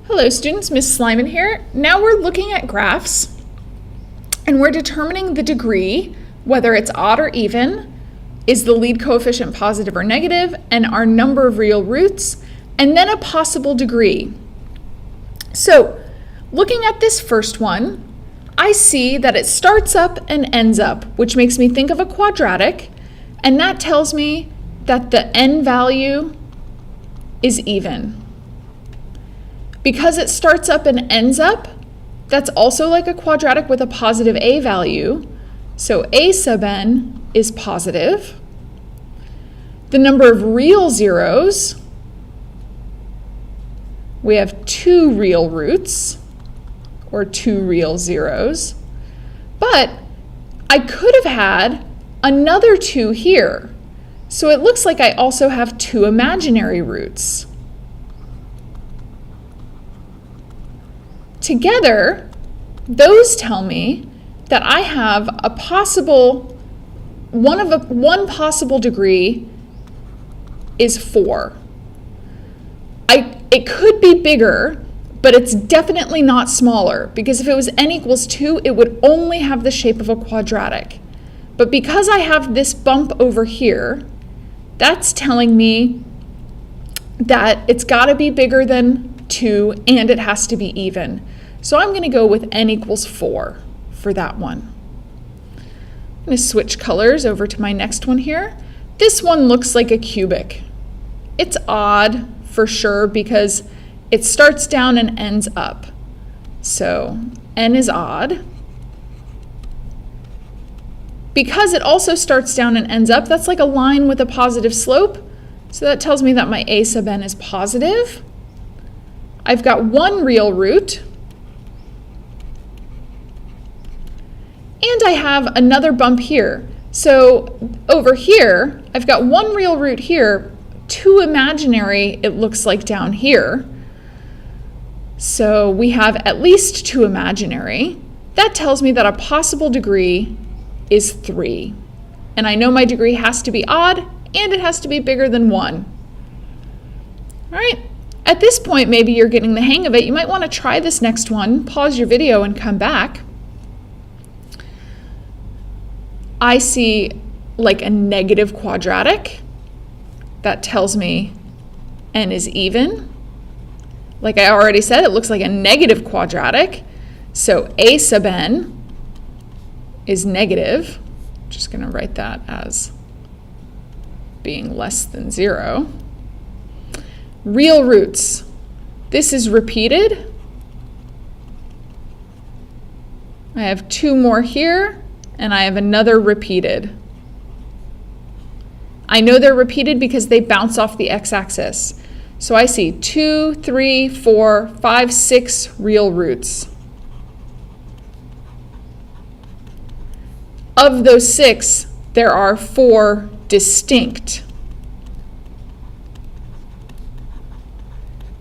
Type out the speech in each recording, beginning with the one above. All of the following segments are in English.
Hello students, Ms. Slyman here. Now we're looking at graphs and we're determining the degree, whether it's odd or even, is the lead coefficient positive or negative, and our number of real roots, and then a possible degree. So looking at this first one, I see that it starts up and ends up, which makes me think of a quadratic, and that tells me that the n value is even. Because it starts up and ends up, that's also like a quadratic with a positive a value. So a sub n is positive. The number of real zeros, we have 2 real roots, or 2 real zeros. But I could have had another 2 here. So it looks like I also have 2 imaginary roots. Together, those tell me that I have a possible, one possible degree is 4. It could be bigger, but it's definitely not smaller, because if it was n equals 2, it would only have the shape of a quadratic. But because I have this bump over here, that's telling me that it's got to be bigger than 2 and it has to be even. So I'm going to go with n equals 4 for that one. I'm going to switch colors over to my next one here. This one looks like a cubic. It's odd for sure because it starts down and ends up. So n is odd. Because it also starts down and ends up, that's like a line with a positive slope. So that tells me that my a sub n is positive. I've got 1 real root. And I have another bump here. So over here, I've got 1 real root here, 2 imaginary, it looks like down here. So we have at least 2 imaginary. That tells me that a possible degree is 3. And I know my degree has to be odd and it has to be bigger than 1. All right, at this point, maybe you're getting the hang of it. You might want to try this next one, pause your video and come back. I see like a negative quadratic. That tells me n is even. Like I already said, it looks like a negative quadratic. So a sub n is negative. I'm just going to write that as being less than 0. Real roots. This is repeated. I have 2 more here, and I have another repeated. I know they're repeated because they bounce off the x-axis. So I see 2, 3, 4, 5, 6 real roots. Of those 6, there are 4 distinct.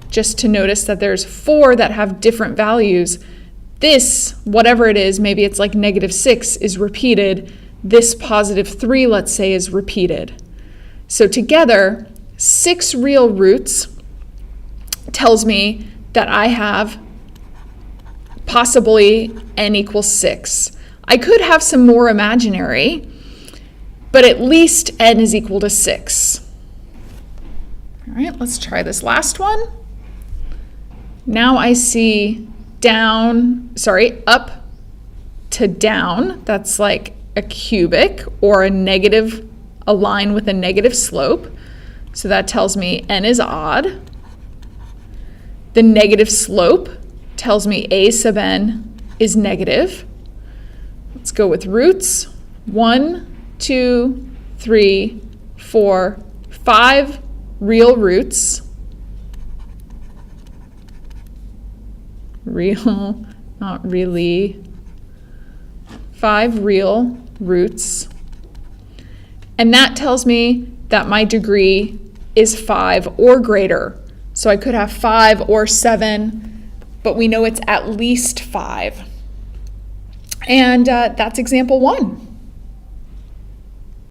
Just to notice that there's 4 that have different values. This, whatever it is, maybe it's like -6, is repeated. This +3, let's say, is repeated. So together, 6 real roots tells me that I have possibly n equals 6. I could have some more imaginary, but at least n is equal to 6. All right, let's try this last one. Now I see up to down. That's like a cubic or a line with a negative slope. So that tells me n is odd. The negative slope tells me a sub n is negative. Let's go with roots. 1, 2, 3, 4, 5 real roots. Real, not really. 5 real roots. And that tells me that my degree is 5 or greater. So I could have 5 or 7, but we know it's at least 5. And that's example 1.